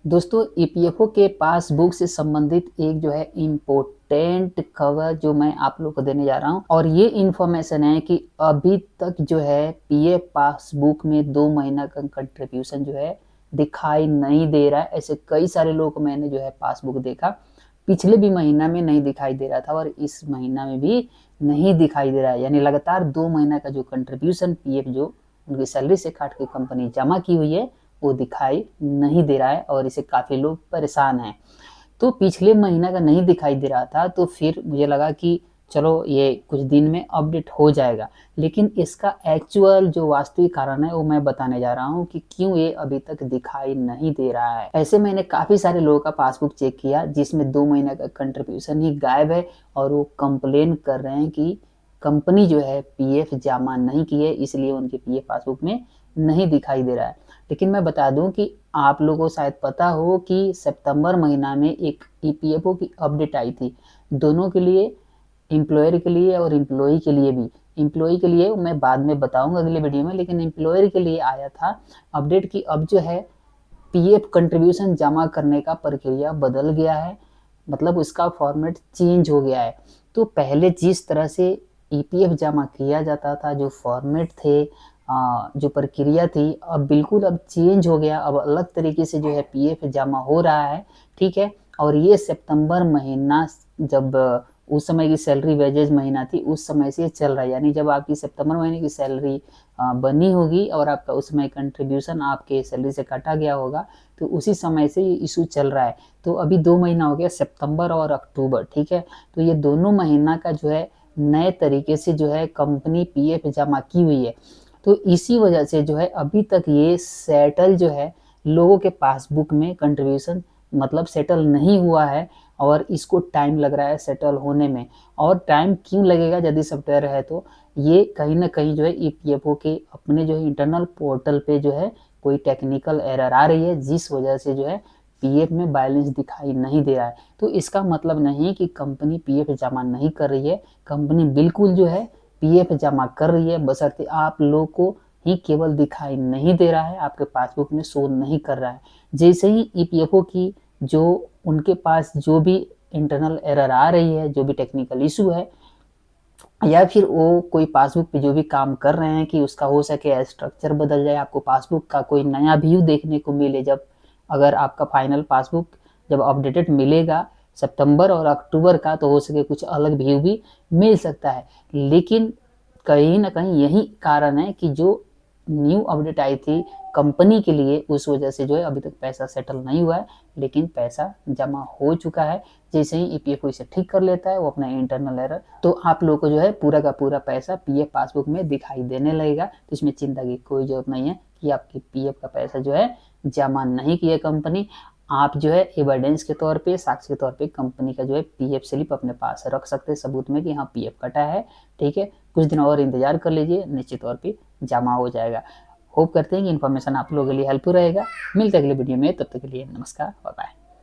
दोस्तों ईपीएफओ के पासबुक से संबंधित एक जो है इम्पोर्टेंट खबर जो मैं आप लोग को देने जा रहा हूं और ये इन्फॉर्मेशन है कि अभी तक जो है पीएफ पासबुक में 2 महीना का कंट्रीब्यूशन जो है दिखाई नहीं दे रहा है। ऐसे कई सारे लोगों को मैंने जो है पासबुक देखा, पिछले भी महीना में नहीं दिखाई दे रहा था और इस महीना में भी नहीं दिखाई दे रहा है। यानी लगातार 2 महीना का जो कंट्रीब्यूशन पीएफ जो उनकी सैलरी से काट के कंपनी जमा की हुई है वो दिखाई नहीं दे रहा है और इससे काफ़ी लोग परेशान हैं। तो पिछले महीना का नहीं दिखाई दे रहा था तो फिर मुझे लगा कि चलो ये कुछ दिन में अपडेट हो जाएगा, लेकिन इसका एक्चुअल जो वास्तविक कारण है वो मैं बताने जा रहा हूँ कि क्यों ये अभी तक दिखाई नहीं दे रहा है। ऐसे मैंने काफ़ी सारे लोगों का पासबुक चेक किया जिसमें 2 महीने का कंट्रीब्यूशन ही गायब है और वो कंप्लेन कर रहे हैं कि कंपनी जो है पीएफ जमा नहीं की है, इसलिए उनके पीएफ पासबुक में नहीं दिखाई दे रहा है। लेकिन मैं बता दूं कि आप लोगों को शायद पता हो कि सितंबर महीना में एक ईपीएफओ की अपडेट आई थी, दोनों के लिए, एम्प्लॉयर के लिए और एम्प्लॉई के लिए भी। एम्प्लॉई के लिए मैं बाद में बताऊंगा अगले वीडियो में, लेकिन एम्प्लॉयर के लिए आया था अपडेट की अब जो है पीएफ कंट्रीब्यूशन जमा करने का प्रक्रिया बदल गया है, मतलब उसका फॉर्मेट चेंज हो गया है। तो पहले जिस तरह से ईपीएफ जमा किया जाता था, जो फॉर्मेट थे, जो प्रक्रिया थी, अब बिल्कुल अब चेंज हो गया। अब अलग तरीके से जो है पीएफ जमा हो रहा है, ठीक है। और ये सितंबर महीना जब उस समय की सैलरी वेजेज महीना थी, उस समय से चल रहा है। यानी जब आपकी सितंबर महीने की सैलरी बनी होगी और आपका उस समय कंट्रीब्यूशन आपके सैलरी से काटा गया होगा, तो उसी समय से ये इशू चल रहा है। तो अभी 2 महीना हो गया, सितंबर और अक्टूबर, ठीक है। तो ये दोनों महीना का जो है नए तरीके से जो है कंपनी पीएफ जमा की हुई है। तो इसी वजह से जो है अभी तक ये सेटल जो है लोगों के पासबुक में कंट्रीब्यूशन मतलब सेटल नहीं हुआ है और इसको टाइम लग रहा है सेटल होने में। और टाइम क्यों लगेगा यदि सॉफ्टवेयर है तो, ये कहीं ना कहीं जो है ईपीएफओ के अपने जो है इंटरनल पोर्टल पे जो है कोई टेक्निकल एरर आ रही है, जिस वजह से जो है पीएफ में बैलेंस दिखाई नहीं दे रहा है। तो इसका मतलब नहीं कि कंपनी पीएफ जमा नहीं कर रही है, कंपनी बिल्कुल जो है पीएफ जमा कर रही है, बशर्ते आप लोग को ही केवल दिखाई नहीं दे रहा है, आपके पासबुक में शो नहीं कर रहा है। जैसे ही ईपीएफओ की जो उनके पास जो भी इंटरनल एरर आ रही है, जो भी टेक्निकल इशू है, या फिर वो कोई पासबुक पे जो भी काम कर रहे हैं कि उसका हो सके स्ट्रक्चर बदल जाए, आपको पासबुक का कोई नया व्यू देखने को मिले, जब अगर आपका फाइनल पासबुक जब अपडेटेड मिलेगा सितंबर और अक्टूबर का, तो हो सके कुछ अलग व्यू भी मिल सकता है। लेकिन कहीं ना कहीं यही कारण है कि जो न्यू अपडेट आई थी कंपनी के लिए, उस वजह से जो है अभी तक पैसा सेटल नहीं हुआ है, लेकिन पैसा जमा हो चुका है। जैसे ही ईपीएफओ इसे ठीक कर लेता है वो अपना इंटरनल एरर, तो आप लोगों को जो है पूरा का पूरा पैसा पीएफ पासबुक में दिखाई देने लगेगा। तो इसमें चिंता की कोई जरूरत नहीं है कि आपकी पीएफ का पैसा जो है जमा नहीं किया कंपनी। आप जो है एविडेंस के तौर पे, साक्ष्य के तौर पे कंपनी का जो है पीएफ स्लिप अपने पास रख सकते हैं सबूत में कि हाँ पीएफ कटा है, ठीक है। कुछ दिन और इंतजार कर लीजिए, निश्चित तौर पे जमा हो जाएगा। होप करते हैं कि इन्फॉर्मेशन आप लोगों के लिए हेल्पफुल रहेगा। मिलते हैं अगले वीडियो में, तब तक के लिए नमस्कार, बाय बाय।